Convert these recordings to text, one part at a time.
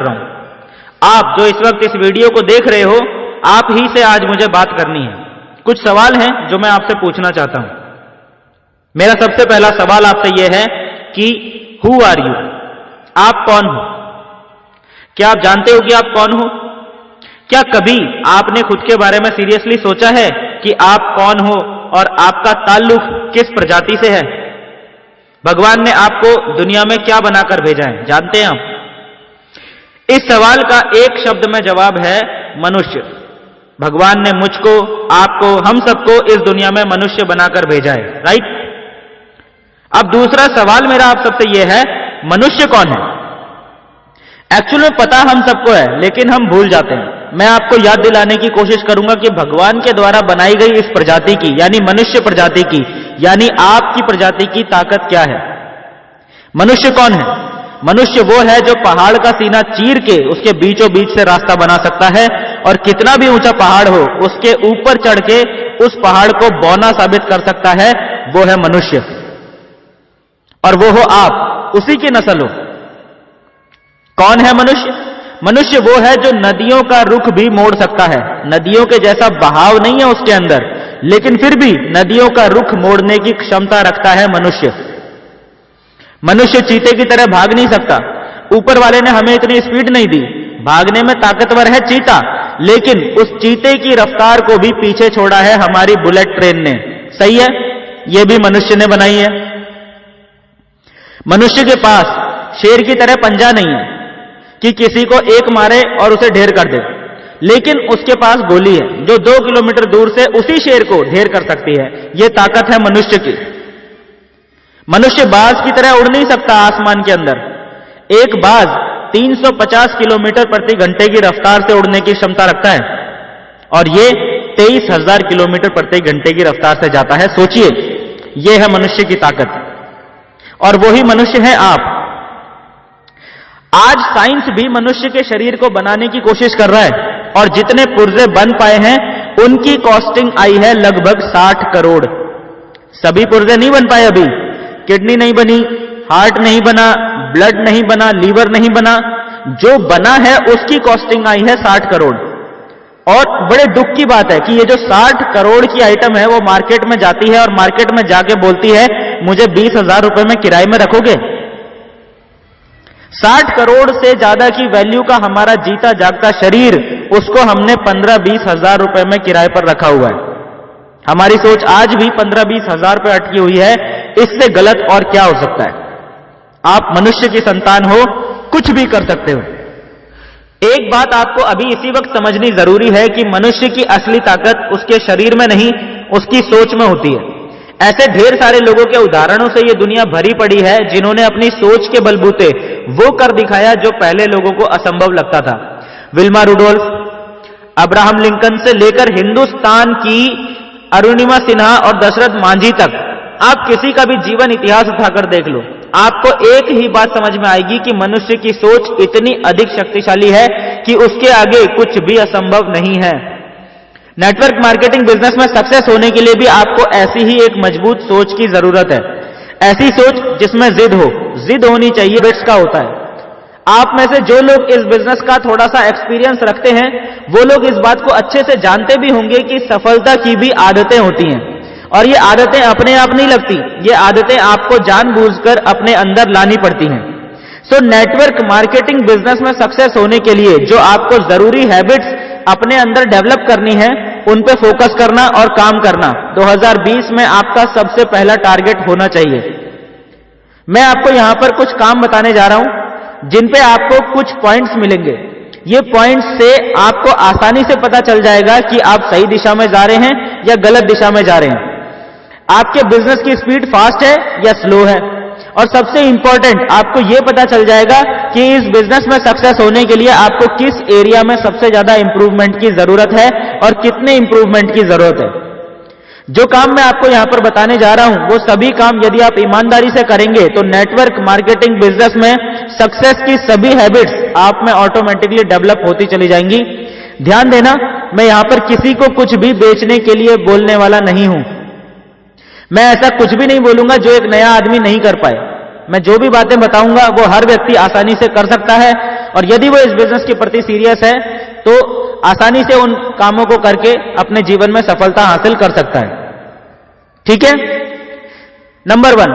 रहा हूं। आप जो इस वक्त इस वीडियो को देख रहे हो, आप ही से आज मुझे बात करनी है। कुछ सवाल हैं जो मैं आपसे पूछना चाहता हूं। मेरा सबसे पहला सवाल आपसे यह है कि हु आर यू? आप कौन हो? क्या आप जानते हो कि आप कौन हो? क्या कभी आपने खुद के बारे में सीरियसली सोचा है कि आप कौन हो और आपका ताल्लुक किस प्रजाति से है? भगवान ने आपको दुनिया में क्या बनाकर भेजा है, जानते हैं आप? इस सवाल का एक शब्द में जवाब है मनुष्य। भगवान ने मुझको, आपको, हम सबको इस दुनिया में मनुष्य बनाकर भेजा है, राइट? अब दूसरा सवाल मेरा आप सबसे यह है, मनुष्य कौन है? एक्चुअल में पता हम सबको है, लेकिन हम भूल जाते हैं। मैं आपको याद दिलाने की कोशिश करूंगा कि भगवान के द्वारा बनाई गई इस प्रजाति की, यानी मनुष्य प्रजाति की, यानी आपकी प्रजाति की ताकत क्या है। मनुष्य कौन है? मनुष्य वो है जो पहाड़ का सीना चीर के उसके बीचों बीच से रास्ता बना सकता है, और कितना भी ऊंचा पहाड़ हो उसके ऊपर चढ़ के उस पहाड़ को बौना साबित कर सकता है। वो है मनुष्य, और वो हो आप, उसी की नस्ल हो। कौन है मनुष्य? मनुष्य वो है जो नदियों का रुख भी मोड़ सकता है। नदियों के जैसा बहाव नहीं है उसके अंदर, लेकिन फिर भी नदियों का रुख मोड़ने की क्षमता रखता है मनुष्य। मनुष्य चीते की तरह भाग नहीं सकता। ऊपर वाले ने हमें इतनी स्पीड नहीं दी। भागने में ताकतवर है चीता, लेकिन उस चीते की रफ्तार को भी पीछे छोड़ा है हमारी बुलेट ट्रेन ने। सही है? यह भी मनुष्य ने बनाई है। मनुष्य के पास शेर की तरह पंजा नहीं है कि किसी को एक मारे और उसे ढेर कर दे, लेकिन उसके पास गोली है जो 2 किलोमीटर दूर से उसी शेर को ढेर कर सकती है। यह ताकत है मनुष्य की। मनुष्य बाज की तरह उड़ नहीं सकता आसमान के अंदर। एक बाज 350 किलोमीटर प्रति घंटे की रफ्तार से उड़ने की क्षमता रखता है, और यह 23,000 किलोमीटर प्रति घंटे की रफ्तार से जाता है। सोचिए, यह है मनुष्य की ताकत, और वही मनुष्य है आप। आज साइंस भी मनुष्य के शरीर को बनाने की कोशिश कर रहा है, और जितने पुर्जे बन पाए हैं उनकी कॉस्टिंग आई है लगभग 60 करोड़। सभी पुर्जे नहीं बन पाए अभी। किडनी नहीं बनी, हार्ट नहीं बना, ब्लड नहीं बना, लीवर नहीं बना। जो बना है उसकी कॉस्टिंग आई है 60 करोड़। और बड़े दुख की बात है कि ये जो 60 करोड़ की आइटम है वो मार्केट में जाती है, और मार्केट में जाके बोलती है मुझे 20,000 रुपए में किराए में रखोगे। 60 करोड़ से ज्यादा की वैल्यू का हमारा जीता जागता शरीर, उसको हमने 15-20 हजार रुपए में किराए पर रखा हुआ है। हमारी सोच आज भी 15-20 हजार पे अटकी हुई है। इससे गलत और क्या हो सकता है? आप मनुष्य की संतान हो, कुछ भी कर सकते हो। एक बात आपको अभी इसी वक्त समझनी जरूरी है कि मनुष्य की असली ताकत उसके शरीर में नहीं, उसकी सोच में होती है। ऐसे ढेर सारे लोगों के उदाहरणों से यह दुनिया भरी पड़ी है जिन्होंने अपनी सोच के बलबूते वो कर दिखाया जो पहले लोगों को असंभव लगता था। विल्मा रुडोल्फ, अब्राहम लिंकन से लेकर हिंदुस्तान की अरुणिमा सिन्हा और दशरथ मांझी तक, आप किसी का भी जीवन इतिहास उठाकर देख लो, आपको एक ही बात समझ में आएगी कि मनुष्य की सोच इतनी अधिक शक्तिशाली है कि उसके आगे कुछ भी असंभव नहीं है। नेटवर्क मार्केटिंग बिजनेस में सक्सेस होने के लिए भी आपको ऐसी ही एक मजबूत सोच की जरूरत है। ऐसी सोच जिसमें जिद हो। जिद होनी चाहिए, बिट्स का होता है। आप में से जो लोग इस बिजनेस का थोड़ा सा एक्सपीरियंस रखते हैं, वो लोग इस बात को अच्छे से जानते भी होंगे कि सफलता की भी आदतें होती हैं, और ये आदतें अपने आप नहीं लगती। ये आदतें आपको जानबूझकर अपने अंदर लानी पड़ती हैं। सो नेटवर्क मार्केटिंग बिजनेस में सक्सेस होने के लिए जो आपको जरूरी हैबिट्स अपने अंदर डेवलप करनी है, उन पे फोकस करना और काम करना 2020 में आपका सबसे पहला टारगेट होना चाहिए। मैं आपको यहां पर कुछ काम बताने जा रहा हूं जिन पे आपको कुछ पॉइंट्स मिलेंगे। ये पॉइंट्स से आपको आसानी से पता चल जाएगा कि आप सही दिशा में जा रहे हैं या गलत दिशा में जा रहे हैं। आपके बिजनेस की स्पीड फास्ट है या स्लो है, और सबसे इंपॉर्टेंट आपको यह पता चल जाएगा कि इस बिजनेस में सक्सेस होने के लिए आपको किस एरिया में सबसे ज्यादा इंप्रूवमेंट की जरूरत है और कितने इंप्रूवमेंट की जरूरत है। जो काम मैं आपको यहां पर बताने जा रहा हूं, वो सभी काम यदि आप ईमानदारी से करेंगे तो नेटवर्क मार्केटिंग बिजनेस में सक्सेस की सभी हैबिट्स आप में ऑटोमेटिकली डेवलप होती चली जाएंगी। ध्यान देना, मैं यहां पर किसी को कुछ भी बेचने के लिए बोलने वाला नहीं हूं। मैं ऐसा कुछ भी नहीं बोलूंगा जो एक नया आदमी नहीं कर पाए। मैं जो भी बातें बताऊंगा वो हर व्यक्ति आसानी से कर सकता है, और यदि वो इस बिजनेस के प्रति सीरियस है तो आसानी से उन कामों को करके अपने जीवन में सफलता हासिल कर सकता है। ठीक है। नंबर 1,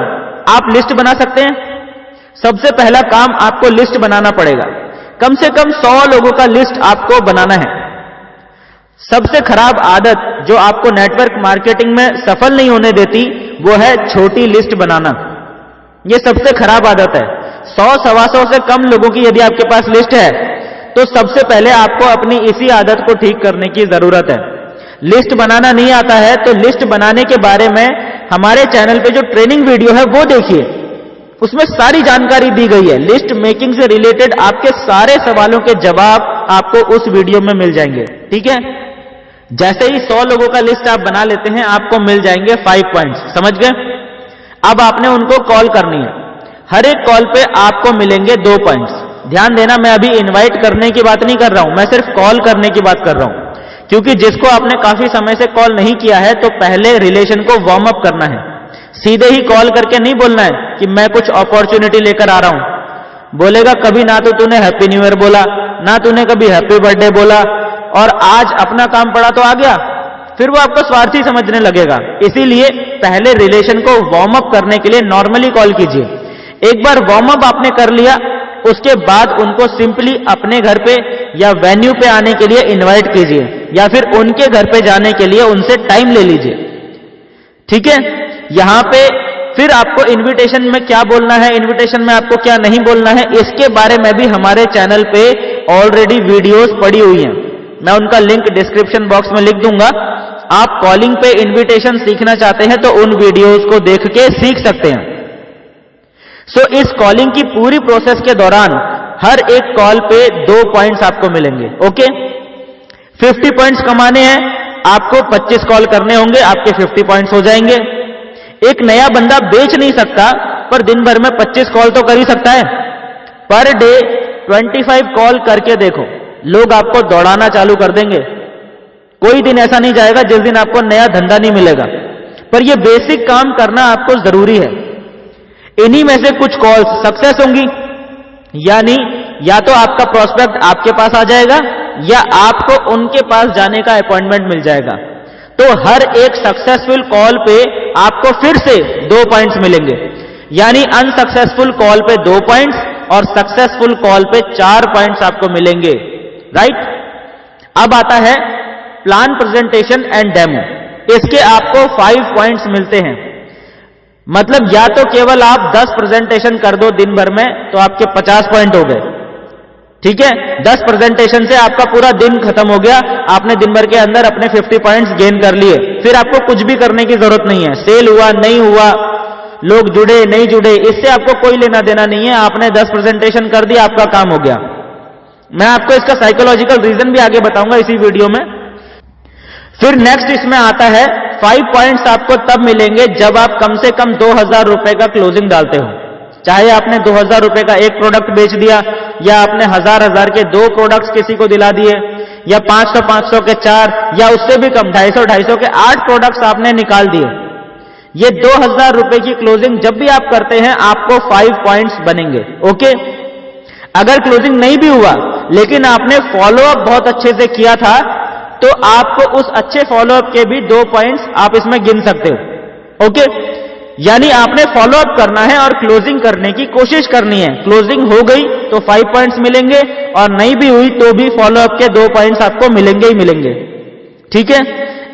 आप लिस्ट बना सकते हैं। सबसे पहला काम आपको लिस्ट बनाना पड़ेगा। कम से कम 100 लोगों का लिस्ट आपको बनाना है। सबसे खराब आदत जो आपको नेटवर्क मार्केटिंग में सफल नहीं होने देती वो है छोटी लिस्ट बनाना। ये सबसे खराब आदत है। 100-125 से कम लोगों की यदि आपके पास लिस्ट है तो सबसे पहले आपको अपनी इसी आदत को ठीक करने की जरूरत है। लिस्ट बनाना नहीं आता है तो लिस्ट बनाने के बारे में हमारे चैनल पे जो ट्रेनिंग वीडियो है वो देखिए, उसमें सारी जानकारी दी गई है। लिस्ट मेकिंग से रिलेटेड आपके सारे सवालों के जवाब आपको उस वीडियो में मिल जाएंगे। ठीक है। जैसे ही 100 लोगों का लिस्ट आप बना लेते हैं आपको मिल जाएंगे 5 पॉइंट्स। समझ गए। अब आपने उनको कॉल करनी है। हर एक कॉल पे आपको मिलेंगे 2 पॉइंट्स। ध्यान देना, मैं अभी इनवाइट करने की बात नहीं कर रहा हूं, मैं सिर्फ कॉल करने की बात कर रहा हूं। क्योंकि जिसको आपने काफी समय से कॉल नहीं किया है तो पहले रिलेशन को वार्म अप करना है। सीधे ही कॉल करके नहीं बोलना है कि मैं कुछ अपॉर्चुनिटी लेकर आ रहा हूं। बोलेगा कभी ना तो तूने हैप्पी न्यू ईयर बोला, ना तूने कभी हैप्पी बर्थडे बोला, और आज अपना काम पड़ा तो आ गया, फिर वो आपको स्वार्थी समझने लगेगा। इसीलिए पहले रिलेशन को वार्म अप करने के लिए नॉर्मली कॉल कीजिए। एक बार वार्म अप आपने कर लिया उसके बाद उनको सिंपली अपने घर पे या वेन्यू पे आने के लिए इनवाइट कीजिए या फिर उनके घर पे जाने के लिए उनसे टाइम ले लीजिए। ठीक है। यहां पे फिर आपको इनविटेशन में क्या बोलना है, इनविटेशन में आपको क्या नहीं बोलना है, इसके बारे में भी हमारे चैनल पे ऑलरेडी वीडियोस पड़ी हुई हैं। मैं उनका लिंक डिस्क्रिप्शन बॉक्स में लिख दूंगा। आप कॉलिंग पे इनविटेशन सीखना चाहते हैं तो उन वीडियोस को देख के सीख सकते हैं। इस कॉलिंग की पूरी प्रोसेस के दौरान हर एक कॉल पे 2 पॉइंट्स आपको मिलेंगे। ओके। 50 पॉइंट्स कमाने हैं, आपको 25 कॉल करने होंगे, आपके 50 पॉइंट्स हो जाएंगे। एक नया बंदा बेच नहीं सकता पर दिन भर में 25 कॉल तो कर ही सकता है। पर डे 25 कॉल करके देखो, लोग आपको दौड़ाना चालू कर देंगे। कोई दिन ऐसा नहीं जाएगा जिस दिन आपको नया धंधा नहीं मिलेगा। पर यह बेसिक काम करना आपको जरूरी है। इन्हीं में से कुछ कॉल्स सक्सेस होंगी, यानी या तो आपका प्रोस्पेक्ट आपके पास आ जाएगा या आपको उनके पास जाने का अपॉइंटमेंट मिल जाएगा। तो हर एक सक्सेसफुल कॉल पे आपको फिर से 2 पॉइंट्स मिलेंगे, यानी अनसक्सेसफुल कॉल पे 2 पॉइंट्स और सक्सेसफुल कॉल पे 4 पॉइंट्स आपको मिलेंगे। राइट। अब आता है प्लान, प्रेजेंटेशन एंड डेमो। इसके आपको 5 पॉइंट्स मिलते हैं। मतलब या तो केवल आप 10 प्रेजेंटेशन कर दो दिन भर में तो आपके 50 पॉइंट हो गए। ठीक है। 10 प्रेजेंटेशन से आपका पूरा दिन खत्म हो गया, आपने दिन भर के अंदर अपने 50 पॉइंट्स गेन कर लिए। फिर आपको कुछ भी करने की जरूरत नहीं है। सेल हुआ नहीं हुआ, लोग जुड़े नहीं जुड़े, इससे आपको कोई लेना देना नहीं है। आपने 10 प्रेजेंटेशन कर दिया, आपका काम हो गया। मैं आपको इसका साइकोलॉजिकल रीजन भी आगे बताऊंगा इसी वीडियो में। फिर नेक्स्ट इसमें आता है 5 पॉइंट्स आपको तब मिलेंगे जब आप कम से कम 2000 रुपए का क्लोजिंग डालते हो। चाहे आपने 2000 रुपए का एक प्रोडक्ट बेच दिया या आपने 1000 के 2 प्रोडक्ट्स किसी को दिला दिए या 500 के 4 या उससे भी कम 250 के 8 प्रोडक्ट्स आपने निकाल दिए। ये 2000 रुपए की क्लोजिंग जब भी आप करते हैं आपको 5 पॉइंट्स बनेंगे। ओके। अगर क्लोजिंग नहीं भी हुआ लेकिन आपने फॉलोअप बहुत अच्छे से किया था तो आपको उस अच्छे फॉलोअप के भी 2 पॉइंट्स आप इसमें गिन सकते हो। ओके। यानी आपने फॉलोअप करना है और क्लोजिंग करने की कोशिश करनी है। क्लोजिंग हो गई तो 5 पॉइंट्स मिलेंगे और नहीं भी हुई तो भी फॉलोअप के 2 पॉइंट्स आपको मिलेंगे ही मिलेंगे। ठीक है।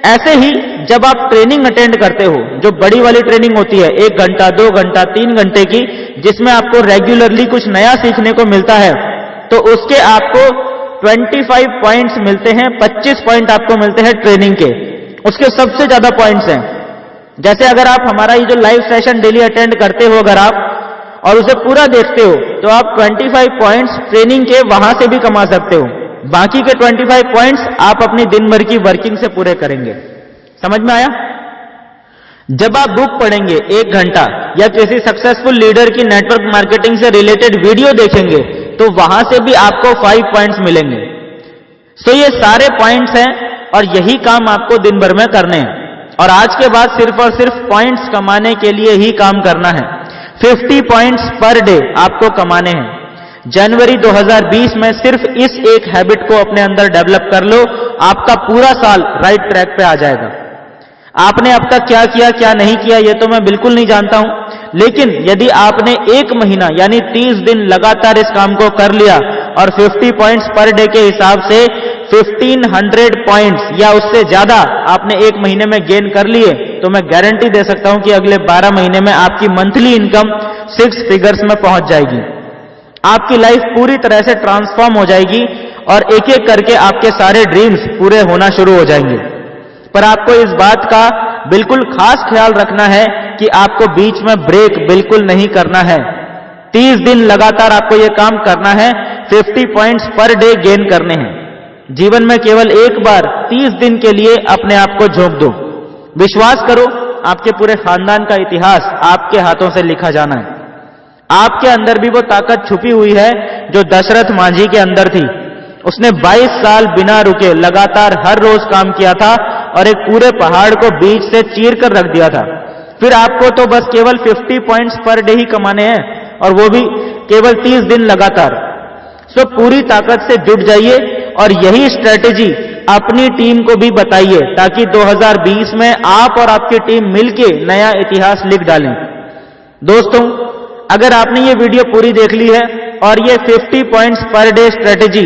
ऐसे ही जब आप ट्रेनिंग अटेंड करते हो, जो बड़ी वाली ट्रेनिंग होती है 1 घंटा 2 घंटा 3 घंटे की, जिसमें आपको रेगुलरली कुछ नया सीखने को मिलता है, तो उसके आपको 25 पॉइंट्स मिलते हैं। 25 पॉइंट आपको मिलते हैं ट्रेनिंग के। उसके सबसे ज्यादा पॉइंट्स हैं। जैसे अगर आप हमारा ये जो लाइव सेशन डेली अटेंड करते हो अगर आप और उसे पूरा देखते हो तो आप 25 पॉइंट्स ट्रेनिंग के वहां से भी कमा सकते हो। बाकी के 25 पॉइंट्स आप अपनी दिन भर की वर्किंग से पूरे करेंगे। समझ में आया? जब आप बुक पढ़ेंगे 1 घंटा या किसी सक्सेसफुल लीडर की नेटवर्क मार्केटिंग से रिलेटेड वीडियो देखेंगे तो वहां से भी आपको 5 पॉइंट्स मिलेंगे। ये सारे पॉइंट्स हैं और यही काम आपको दिन भर में करने हैं और आज के बाद सिर्फ और सिर्फ पॉइंट्स कमाने के लिए ही काम करना है। 50 पॉइंट्स पर डे आपको कमाने हैं। जनवरी 2020 में सिर्फ इस एक हैबिट को अपने अंदर डेवलप कर लो, आपका पूरा साल राइट ट्रैक पे आ जाएगा। आपने अब तक क्या किया क्या नहीं किया ये तो मैं बिल्कुल नहीं जानता हूं, लेकिन यदि आपने एक महीना यानी 30 दिन लगातार इस काम को कर लिया और 50 पॉइंट्स पर डे के हिसाब से 1500 पॉइंट्स या उससे ज्यादा आपने एक महीने में गेन कर लिए, तो मैं गारंटी दे सकता हूं कि अगले 12 महीने में आपकी मंथली इनकम 6 फिगर्स में पहुंच जाएगी। आपकी लाइफ पूरी तरह से ट्रांसफॉर्म हो जाएगी और एक एक करके आपके सारे ड्रीम्स पूरे होना शुरू हो जाएंगे। पर आपको इस बात का बिल्कुल खास ख्याल रखना है कि आपको बीच में ब्रेक बिल्कुल नहीं करना है। 30 दिन लगातार आपको यह काम करना है, 50 पॉइंट्स पर डे गेन करने हैं। जीवन में केवल एक बार 30 दिन के लिए अपने आप को झोंक दो। विश्वास करो, आपके पूरे खानदान का इतिहास आपके हाथों से लिखा जाना है। आपके अंदर भी वो ताकत छुपी हुई है जो दशरथ मांझी के अंदर थी। उसने 22 साल बिना रुके लगातार हर रोज काम किया था और एक पूरे पहाड़ को बीच से चीर कर रख दिया था। फिर आपको तो बस केवल 50 पॉइंट्स पर डे ही कमाने हैं, और वो भी केवल 30 दिन लगातार। सो पूरी ताकत से जुट जाइए और यही स्ट्रेटेजी अपनी टीम को भी बताइए, ताकि 2020 में आप और आपकी टीम मिलके नया इतिहास लिख डालें। दोस्तों, अगर आपने ये वीडियो पूरी देख ली है और ये 50 पॉइंट्स पर डे स्ट्रेटेजी